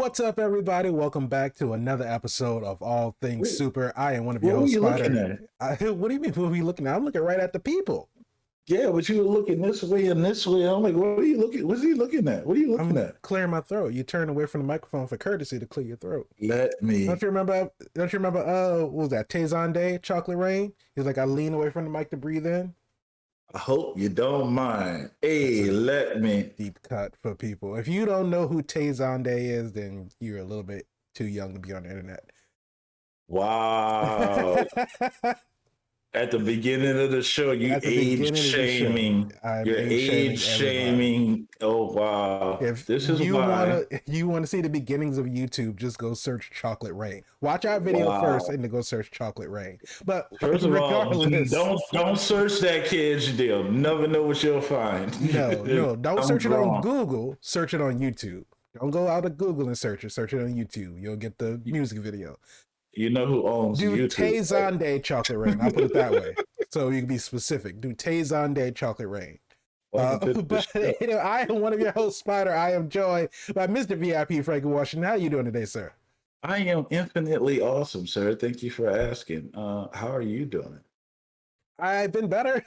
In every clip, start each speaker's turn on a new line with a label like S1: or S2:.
S1: What's up, everybody? Welcome back to another episode of All Things Super. I am one of your
S2: What were
S1: hosts,
S2: you looking
S1: Spider.
S2: at?
S1: What do you mean, what are we looking at? I'm looking right at the people.
S2: Yeah, but you were looking this way and this way. I'm like, what are you looking? What's he looking at? What are you looking
S1: I'm
S2: at?
S1: clearing my throat. You turn away from the microphone for courtesy to clear your throat.
S2: Let me.
S1: Don't you remember? What was that? Tazon Day, Chocolate Rain? He's like, I lean away from the mic to breathe in.
S2: I hope you don't mind. Hey, let me.
S1: Deep cut for people. If you don't know who Tazon Day is, then you're a little bit too young to be on the internet.
S2: Wow. At the beginning of the show, you age shaming. You're age shaming. Oh wow!
S1: If
S2: this is
S1: you
S2: why
S1: you want to see the beginnings of YouTube, just go search Chocolate Rain. Watch our video first, and then go search Chocolate Rain. But
S2: first of all, don't search that, kids. You'll never know what you'll find.
S1: No, don't search it on Google. Search it on YouTube. Don't go out of Google and search it. Search it on YouTube. You'll get the music video.
S2: You know who owns YouTube?
S1: Tazon Day Chocolate Rain. I'll put it that way, so you can be specific. Do Tazon Day Chocolate Rain. But I am one of your hosts, Spider. I am joined by Mr. VIP Frankie Washington. How are you doing today, sir?
S2: I am infinitely awesome, sir. Thank you for asking. How are you doing?
S1: I've been better,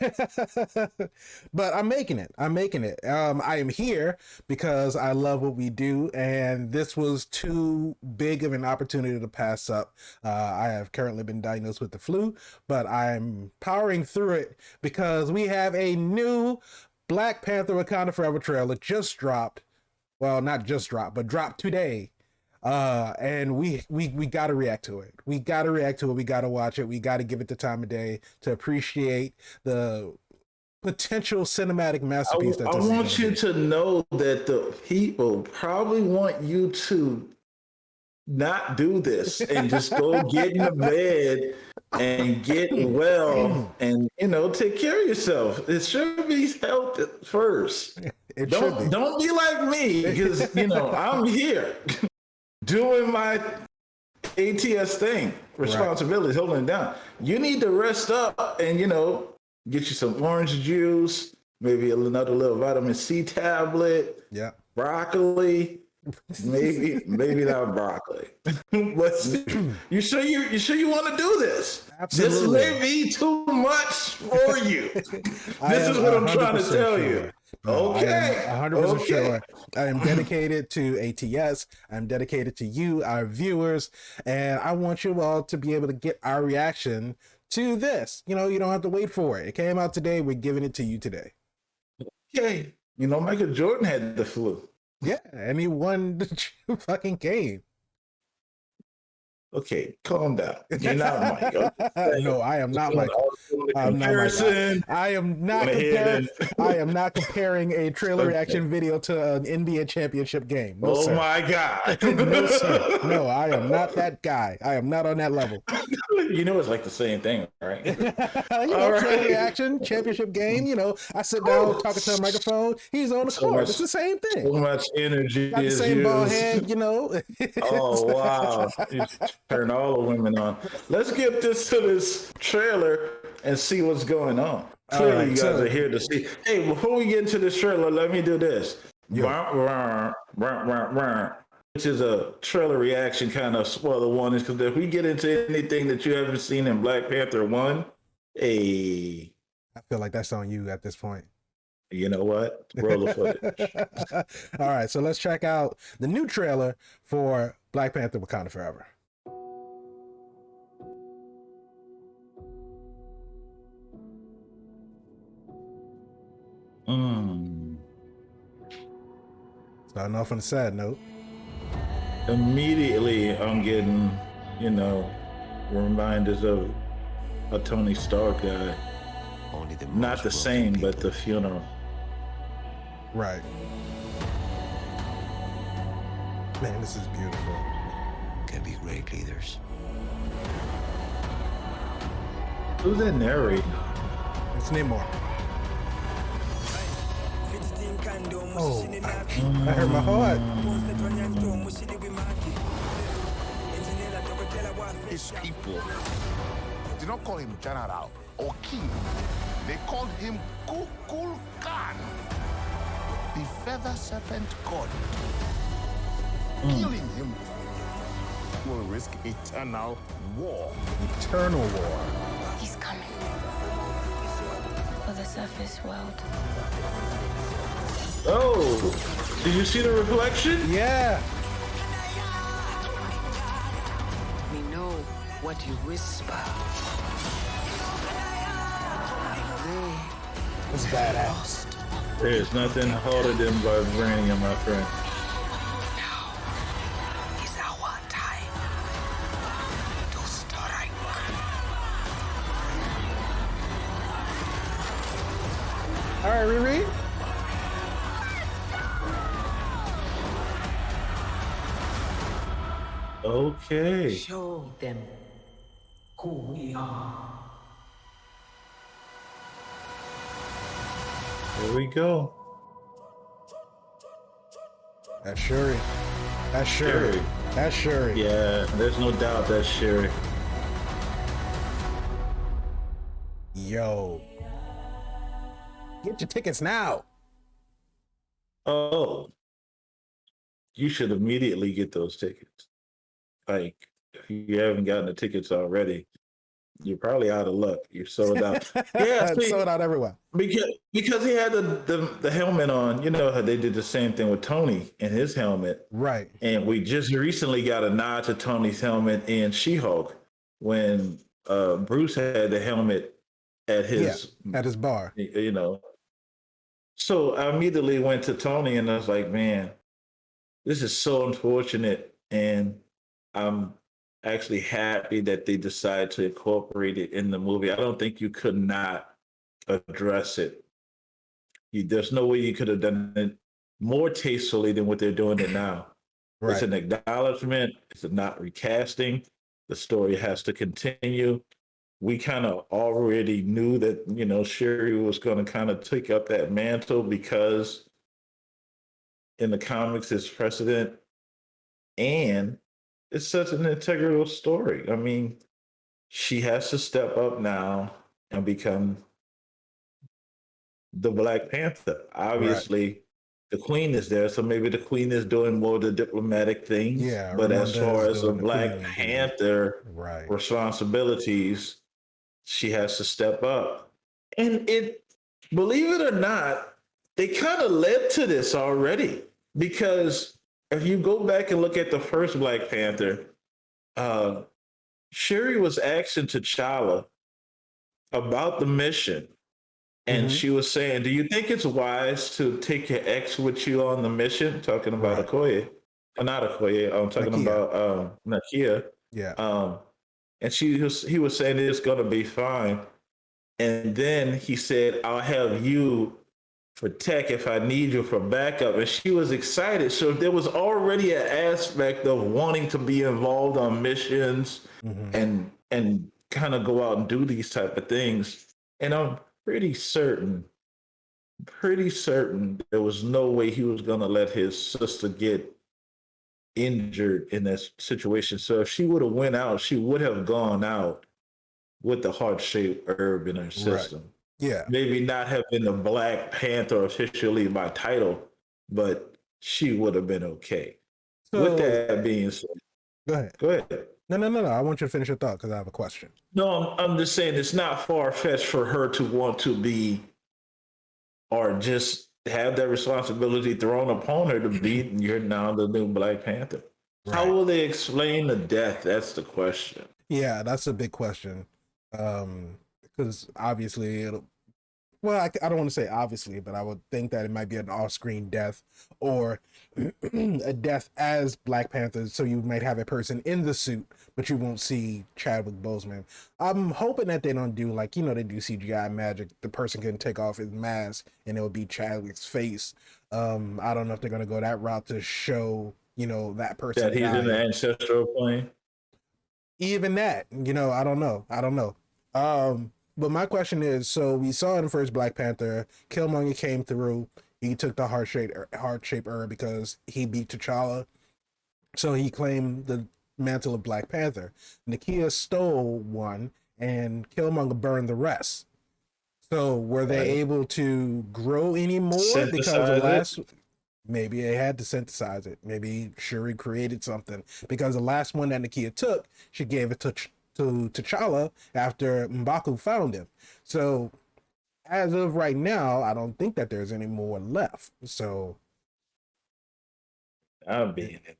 S1: but I'm making it. I am here because I love what we do, and this was too big of an opportunity to pass up. I have currently been diagnosed with the flu, but I'm powering through it because we have a new Black Panther Wakanda Forever trailer just dropped. Well, not just dropped, but dropped today. And we got to react to it. We got to watch it. We got to give it the time of day to appreciate the potential cinematic masterpiece.
S2: I want you to know that the people probably want you to not do this and just go get in the bed and get well and, take care of yourself. It should be health first. Don't be like me because, I'm here. Doing my ATS thing, responsibility, holding it down. You need to rest up and, get you some orange juice, maybe another little vitamin C tablet, broccoli, maybe not broccoli. But you sure you want to do this?
S1: Absolutely.
S2: This may be too much for you. This is what I'm trying to tell you. Okay.
S1: I am 100% sure. I am dedicated to ATS. I'm dedicated to you, our viewers, and I want you all to be able to get our reaction to this. You don't have to wait for it. It came out today. We're giving it to you today.
S2: Okay. Michael Jordan had the flu.
S1: Yeah, and he won the fucking game.
S2: Okay, calm down. You're not Mike. Okay?
S1: No, I am not Mike. I am not comparing a trailer reaction video to an NBA championship game. No, sir.
S2: My God.
S1: No, sir. No, I am not that guy. I am not on that level.
S2: It's like the same thing, right?
S1: Trailer reaction, championship game, I sit down talking to a microphone. He's on the court. It's the same thing.
S2: So much energy.
S1: Got the same ball head,
S2: Oh, wow. Turn all the women on. Let's get this trailer and see what's going on. Clearly, you guys are here to see. Hey, before we get into this trailer, let me do this. Which is a trailer reaction kind of spoiler one. Is because if we get into anything that you haven't seen in Black Panther 1, I
S1: feel like that's on you at this point.
S2: You know what? Roll the footage.
S1: All right, so let's check out the new trailer for Black Panther Wakanda Forever. Starting off on a sad note.
S2: Immediately, I'm getting, reminders of a Tony Stark guy. Not the same, but the funeral.
S1: Right. Man, this is beautiful.
S3: Can be great leaders.
S2: Who's that narrating?
S1: It's Namor. Oh, I hurt my heart.
S4: His people did not call him general or king. They called him Kukul Khan, the feather serpent god. Killing him him will risk eternal war.
S1: Eternal war.
S5: He's coming for the surface world.
S2: Oh, did you see the reflection?
S1: Yeah.
S6: We know what you whisper.
S1: It's badass.
S2: There's nothing harder than vibranium, my friend.
S6: Now is our time to strike.
S1: All right, Riri.
S2: Okay.
S6: Show them who we are.
S2: Here we go.
S1: That's Shuri. That's Shuri.
S2: Shuri.
S1: That's Shuri.
S2: Yeah, there's no doubt that's Shuri.
S1: Yo. Get your tickets now.
S2: Oh, you should immediately get those tickets. Like, if you haven't gotten the tickets already, you're probably out of luck. You're sold out. Yeah,
S1: It's
S2: see,
S1: sold out everywhere.
S2: because he had the helmet on. You know how they did the same thing with Tony and his helmet.
S1: Right.
S2: And we just recently got a nod to Tony's helmet in She-Hulk when Bruce had the helmet at his,
S1: At his bar.
S2: you know. So I immediately went to Tony and I was like, man, this is so unfortunate. And I'm actually happy that they decided to incorporate it in the movie. I don't think you could not address it. There's no way you could have done it more tastefully than what they're doing it now.
S1: Right.
S2: It's an acknowledgement. It's not recasting. The story has to continue. We kind of already knew that, you know, Shuri was going to kind of take up that mantle because in the comics it's precedent and it's such an integral story. I mean, she has to step up now and become the Black Panther. Obviously, the Queen is there, so maybe the Queen is doing more of the diplomatic things.
S1: Yeah,
S2: But as
S1: Ramonda
S2: far
S1: is
S2: as the
S1: doing the
S2: Black
S1: Queen duty.
S2: Panther
S1: Right.
S2: responsibilities, she has to step up. And believe it or not, they kind of led to this already. Because if you go back and look at the first Black Panther, Shuri was asking T'Challa about the mission. And she was saying, do you think it's wise to take your ex with you on the mission? Talking about Okoye. Not Okoye. I'm talking
S1: Nakia.
S2: about Nakia.
S1: Yeah.
S2: And he was saying it's going to be fine. And then he said, I'll have you for tech if I need you for backup. And she was excited. So there was already an aspect of wanting to be involved on missions and kind of go out and do these type of things. And I'm pretty certain there was no way he was going to let his sister get injured in this situation. So if she would have went out, she would have gone out with the heart-shaped herb in her system.
S1: Right. Yeah.
S2: Maybe not have been the Black Panther officially by title, but she would have been okay.
S1: So,
S2: with that being said,
S1: go ahead.
S2: Go ahead.
S1: No. I want you to finish your thought because I have a question.
S2: No, I'm just saying it's not far-fetched for her to want to be or just have that responsibility thrown upon her to be you're now the new Black Panther. Right. How will they explain the death? That's the question.
S1: Yeah, that's a big question. Because obviously it'll, well, I don't want to say obviously, but I would think that it might be an off-screen death or a death as Black Panther. So you might have a person in the suit, but you won't see Chadwick Boseman. I'm hoping that they don't do like, you know, they do CGI magic. The person can take off his mask and it'll be Chadwick's face. I don't know if they're going to go that route to show, you know, that person.
S2: That he's in the ancestral plane.
S1: Even that, you know, I don't know. But my question is, so we saw in the first Black Panther, Killmonger came through. He took the heart-shaped herb because he beat T'Challa. So he claimed the mantle of Black Panther. Nakia stole one, and Killmonger burned the rest. So were they able to grow any more because the last? Maybe they had to synthesize it. Maybe Shuri created something because the last one that Nakia took, she gave it to T'Challa after M'Baku found him. So as of right now, I don't think that there's any more left. So,
S2: I'll be in it.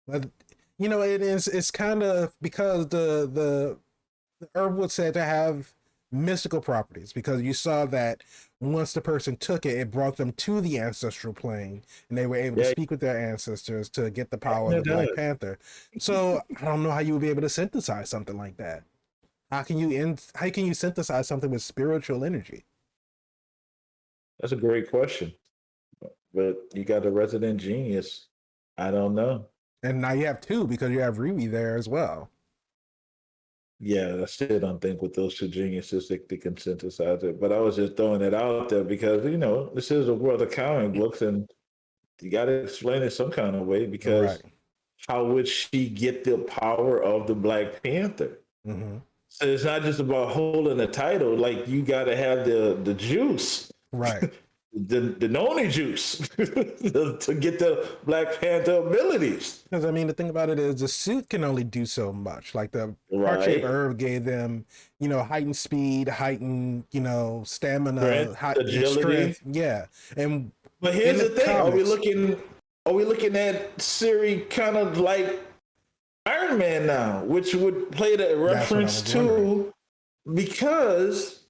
S1: but you know, it's kind of because the herb was said to have mystical properties because you saw that once the person took it, it brought them to the ancestral plane and they were able to speak with their ancestors to get the power of the Black Panther. So I don't know how you would be able to synthesize something like that. How can you synthesize something with spiritual energy?
S2: That's a great question. But you got a resident genius. I don't know.
S1: And now you have two because you have Riri there as well.
S2: Yeah, I still don't think with those two geniuses they can synthesize it. But I was just throwing it out there because, you know, this is a world of comic books and you got to explain it some kind of way because
S1: Right.
S2: how would she get the power of the Black Panther?
S1: Mm-hmm.
S2: So it's not just about holding the title. Like you got to have the juice,
S1: Right.
S2: the noni juice to get the Black Panther abilities.
S1: Because I mean, the thing about it is the suit can only do so much. Like the
S2: Right.
S1: heart-shaped herb gave them, you know, heightened speed, heightened, you know, stamina,
S2: Strength, agility.
S1: strength. Yeah, and
S2: But here's the thing: Are we
S1: comics-
S2: looking at Siri kind of like Iron Man now, which would play the reference
S1: That's what I was wondering.
S2: to because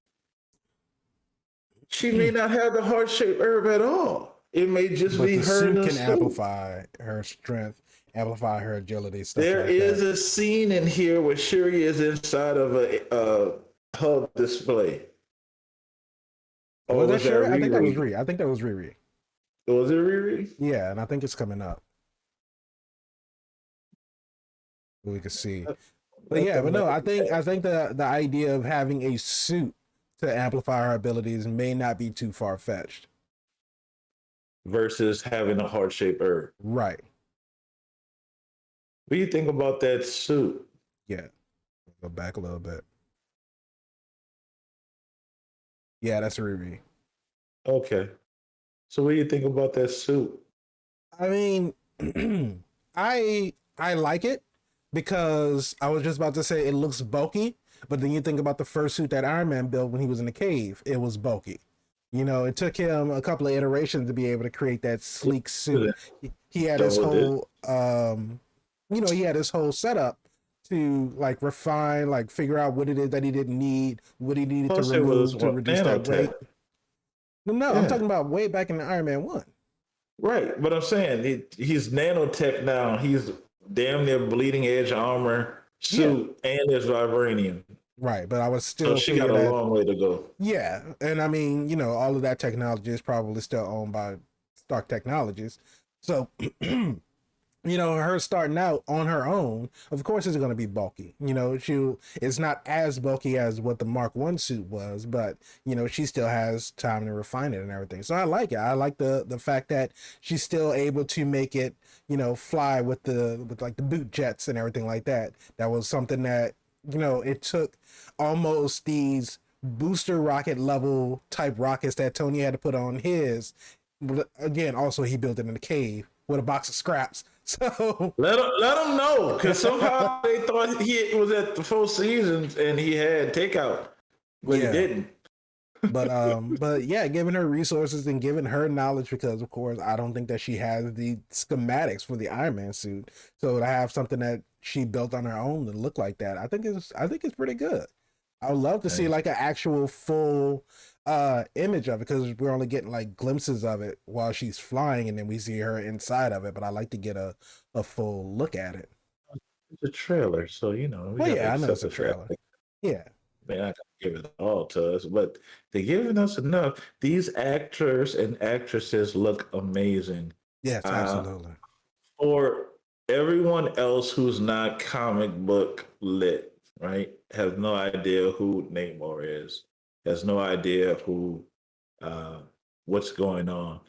S2: she may not have the heart-shaped herb at all. It may just
S1: But
S2: be
S1: the
S2: her
S1: suit
S2: in the
S1: can
S2: suit.
S1: amplify her strength, amplify her agility, stuff
S2: There
S1: like
S2: is
S1: that.
S2: a scene in here where Shuri is inside of a hub display. Or
S1: Was that sure? I think that was
S2: Riri?
S1: Riri. I think that was Riri.
S2: Was it Riri?
S1: Yeah, and I think it's coming up. We can see. But yeah, but no, I think the idea of having a suit to amplify her abilities may not be too far fetched.
S2: Versus having a heart-shaped herb.
S1: Right.
S2: What do you think about that suit?
S1: Yeah. Go back a little bit. Yeah, that's Riri.
S2: Okay. So what do you think about that suit?
S1: I mean, I like it because I was just about to say it looks bulky, but then you think about the first suit that Iron Man built when he was in the cave, it was bulky. You know, it took him a couple of iterations to be able to create that sleek suit. He had his whole you know, he had his whole setup to like refine, like figure out what it is that he didn't need, what he needed to remove to reduce that weight. No, I'm talking about way back in the Iron Man 1.
S2: Right, but I'm saying he's nanotech now. He's damn near bleeding edge armor suit and there's vibranium.
S1: Right, but I was still.
S2: So she got a long way to go.
S1: Yeah, and I mean, you know, all of that technology is probably still owned by Stark Technologies. So, you know, her starting out on her own, of course, it's going to be bulky. You know, it's not as bulky as what the Mark 1 suit was, but you know, she still has time to refine it and everything. So I like it. I like the fact that she's still able to make it, you know, fly with like the boot jets and everything like that. That was something that, you know, it took almost these booster rocket level type rockets that Tony had to put on his. But again, also he built it in a cave with a box of scraps. So
S2: let him know, because somehow they thought he was at the Four Seasons and he had takeout, but he didn't.
S1: but yeah, giving her resources and giving her knowledge, because of course I don't think that she has the schematics for the Iron Man suit. So to have something that she built on her own to look like that, I think it's pretty good. I would love to see like an actual full image of it, because we're only getting like glimpses of it while she's flying and then we see her inside of it, but I like to get a full look at it.
S2: It's a trailer, so you know.
S1: Well, yeah, I know it's a trailer. Yeah.
S2: They're not gonna give it all to us, but they're giving us enough. These actors and actresses look amazing.
S1: Yes, absolutely.
S2: For everyone else who's not comic book lit, right, has no idea who Namor is, has no idea who what's going on.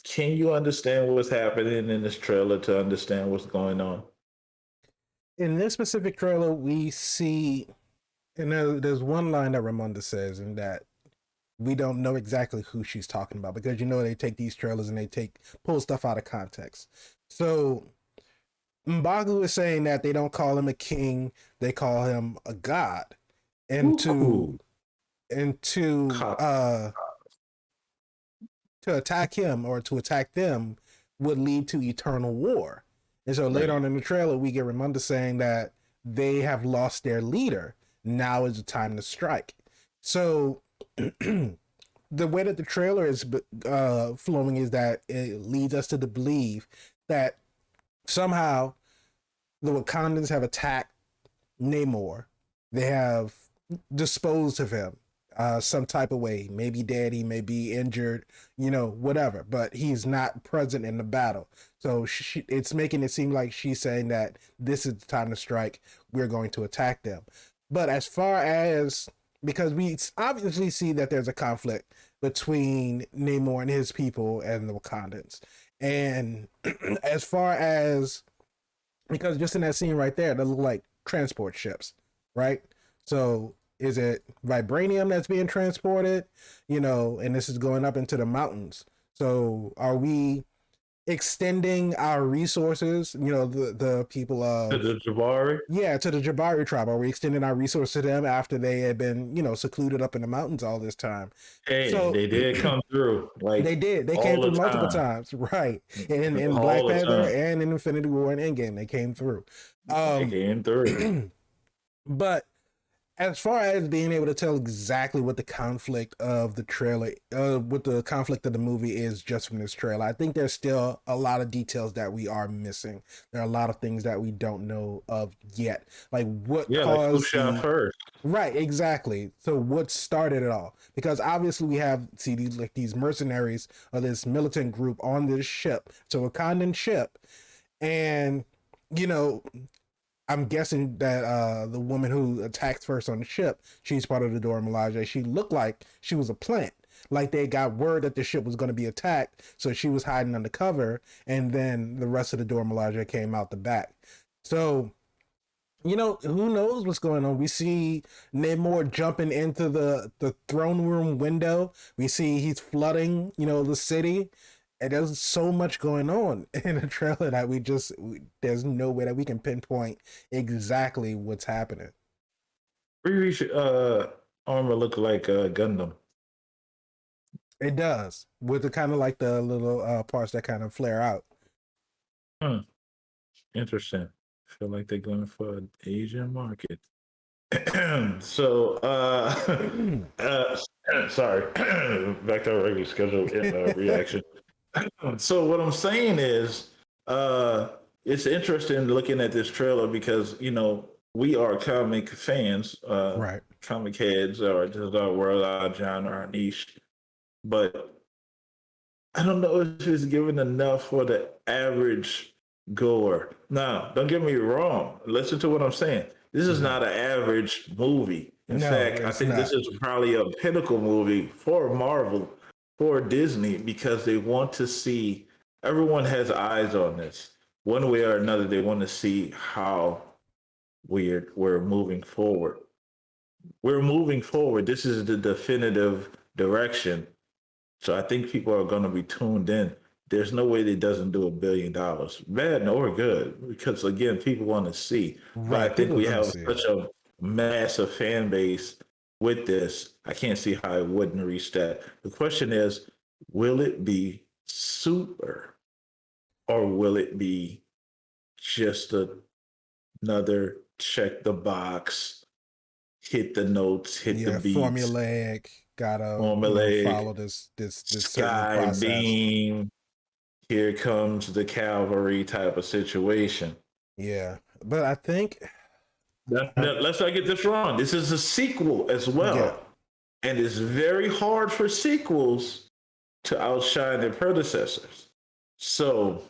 S2: Can you understand what's happening in this trailer to understand what's going on?
S1: In this specific trailer, we see, and there's one line that Ramonda says, and that we don't know exactly who she's talking about because they take these trailers and they pull stuff out of context. So M'Baku is saying that they don't call him a king, they call him a god. And to attack him or to attack them would lead to eternal war. And so later on in the trailer, we get Ramonda saying that they have lost their leader. Now is the time to strike. So the way that the trailer is flowing is that it leads us to believe that somehow the Wakandans have attacked Namor. They have disposed of him some type of way, maybe dead, he may be injured, whatever, but he's not present in the battle. So it's making it seem like she's saying that this is the time to strike, we're going to attack them. But as far as, because we obviously see that there's a conflict between Namor and his people and the Wakandans, and as far as, because just in that scene right there, they look like transport ships, right? So is it vibranium that's being transported? And this is going up into the mountains. So are we extending our resources? The people of
S2: to the Jabari?
S1: Yeah, to the Jabari tribe. Are we extending our resources to them after they had been, secluded up in the mountains all this time?
S2: Hey,
S1: so,
S2: they did come through. Like
S1: they did. They came through multiple times, right? In Black Panther and in Infinity War and Endgame, they came through.
S2: They came through.
S1: But as far as being able to tell exactly what the conflict of the trailer, what the conflict of the movie is just from this trailer, I think there's still a lot of details that we are missing. There are a lot of things that we don't know of yet. Like what caused
S2: like who shot first?
S1: Right, exactly. So what started it all? Because obviously we have these mercenaries or this militant group on this ship, so a Wakandan ship, and I'm guessing that the woman who attacked first on the ship, she's part of the Dora Milaje. She looked like she was a plant. Like they got word that the ship was going to be attacked, so she was hiding under cover, and then the rest of the Dora Milaje came out the back. So, who knows what's going on? We see Namor jumping into the throne room window. We see he's flooding, the city. And there's so much going on in the trailer that there's no way that we can pinpoint exactly what's happening.
S2: Riri's armor look like Gundam.
S1: It does, with the kind of like the little parts that kind of flare out.
S2: Interesting. I feel like they're going for an Asian market. So, sorry, back to our regular schedule reaction. So what I'm saying is, it's interesting looking at this trailer because we are comic fans,
S1: right?
S2: Comic heads, or just our world, our genre, our niche. But I don't know if it's given enough for the average goer. Now, don't get me wrong. Listen to what I'm saying. This is not an average movie. In fact, I think this is probably a pinnacle movie for Marvel, for Disney, because they want to see, everyone has eyes on this. One way or another, they want to see how we're moving forward. We're moving forward. This is the definitive direction. So I think people are going to be tuned in. There's no way it doesn't do $1 billion, bad or good, because again, people want to see. Right. But I think we have such a massive fan base with this. I can't see how it wouldn't reach that. The question is, will it be super, or will it be just another check the box, hit the notes, hit the beats,
S1: formulaic, gotta follow this
S2: sky beam, here comes the cavalry type of situation.
S1: Yeah, but I think
S2: let's not get this wrong. This is a sequel as well, and it's very hard for sequels to outshine their predecessors. So,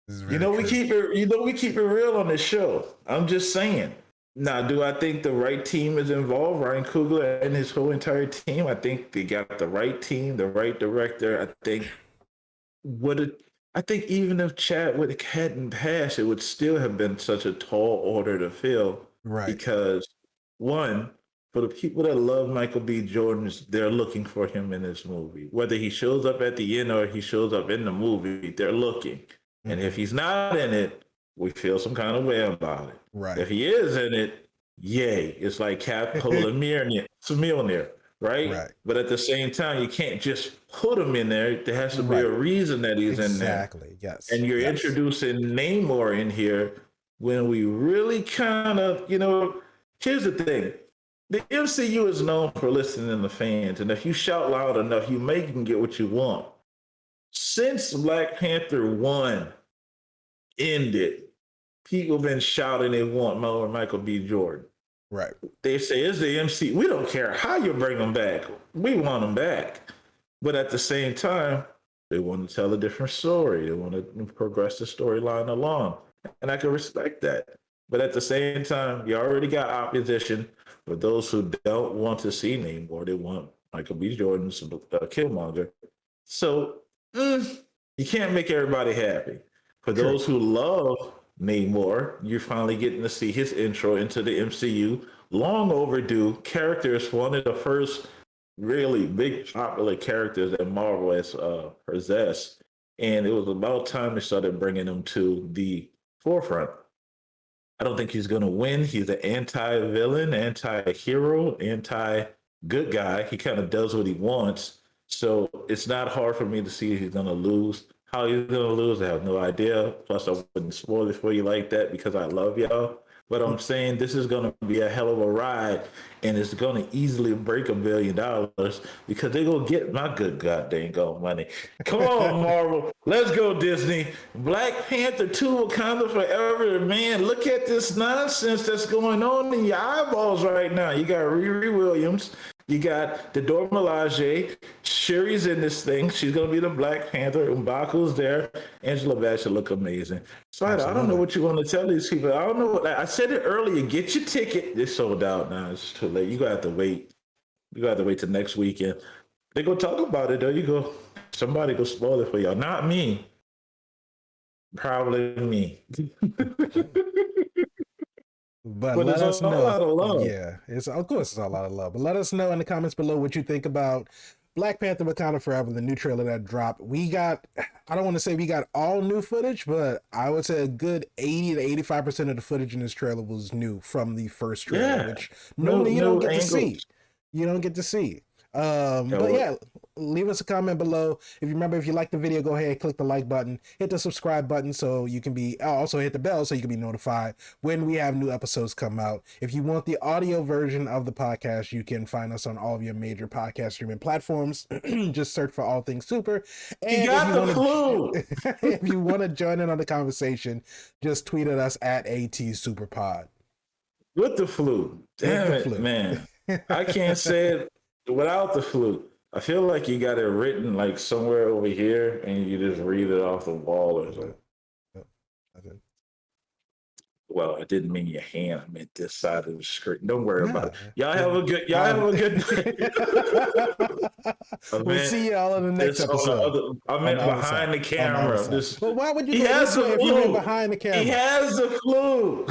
S2: we keep it real on this show. I'm just saying. Now, do I think the right team is involved? Ryan Coogler and his whole entire team. I think they got the right team, the right director. I think even if Chadwick hadn't passed, it would still have been such a tall order to fill.
S1: Right.
S2: Because one, for the people that love Michael B. Jordan, they're looking for him in this movie. Whether he shows up at the end or he shows up in the movie, they're looking. And if he's not in it, we feel some kind of way about it.
S1: Right.
S2: If he is in it, yay. It's like Cap holding Mjolnir, right? But at the same time, you can't just put him in there. There has to be a reason that he's in there.
S1: Exactly, yes.
S2: And you're introducing Namor in here when we really kind of, here's the thing. The MCU is known for listening to fans. And if you shout loud enough, you can get what you want. Since Black Panther 1 ended, people have been shouting they want more Michael B. Jordan.
S1: Right.
S2: They say, it's the MC. We don't care how you bring them back. We want them back. But at the same time, they want to tell a different story. They want to progress the storyline along. And I can respect that. But at the same time, you already got opposition for those who don't want to see Namor. They want Michael B. Jordan's Killmonger. So you can't make everybody happy. For those who love Namor, you're finally getting to see his intro into the MCU. Long overdue. Character is one of the first really big popular characters that Marvel has possessed. And it was about time they started bringing him to the forefront. I don't think he's going to win. He's an anti-villain, anti-hero, anti-good guy. He kind of does what he wants. So it's not hard for me to see he's going to lose. How he's going to lose, I have no idea. Plus, I wouldn't spoil it for you like that because I love y'all. But I'm saying this is going to be a hell of a ride, and it's going to easily break $1 billion because they're going to get my good goddamn money. Come on, Marvel. Let's go, Disney. Black Panther 2 Wakanda Forever. Man, look at this nonsense that's going on in your eyeballs right now. You got Riri Williams. You got the Dora Milaje. Shuri's in this thing. She's going to be the Black Panther. M'Baku's there. Angela Bassett look amazing. Spider, I don't know what you want to tell these people. I don't know. I said it earlier. Get your ticket. It's sold out now. It's too late. You got to have to wait. You got to have to wait till next weekend. They go talk about it, though. You go. Somebody go spoil it for y'all. Not me. Probably me.
S1: But let us know.
S2: A lot of love.
S1: Yeah, of course it's a lot of love. But let us know in the comments below what you think about Black Panther Wakanda Forever, the new trailer that dropped. I don't want to say we got all new footage, but I would say a good 80 to 85% of the footage in this trailer was new from the first trailer, which normally you don't get to see. You don't get to see. But yeah, leave us a comment below. If you like the video, go ahead and click the like button, hit the subscribe button so you can be, also hit the bell so you can be notified when we have new episodes come out. If you want the audio version of the podcast, you can find us on all of your major podcast streaming platforms. Just search for All Things Super. And if you want to join in on the conversation, just tweet at us at ATSuperPod.
S2: With the flu. Damn it, man. I can't say it without the flu. I feel like you got it written like somewhere over here and you just read it off the wall or something. Well, I didn't mean your hand. I meant this side of the screen. Don't worry about it. Y'all have a good
S1: We'll see y'all in the next episode.
S2: I meant behind the camera.
S1: Well, why would you go this way if you went behind the camera?
S2: He has the flu.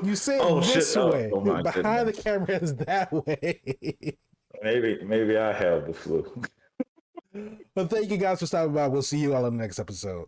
S1: You said this way. Behind the camera is that way.
S2: Maybe I have the flu.
S1: Well, thank you guys for stopping by. We'll see you all in the next episode.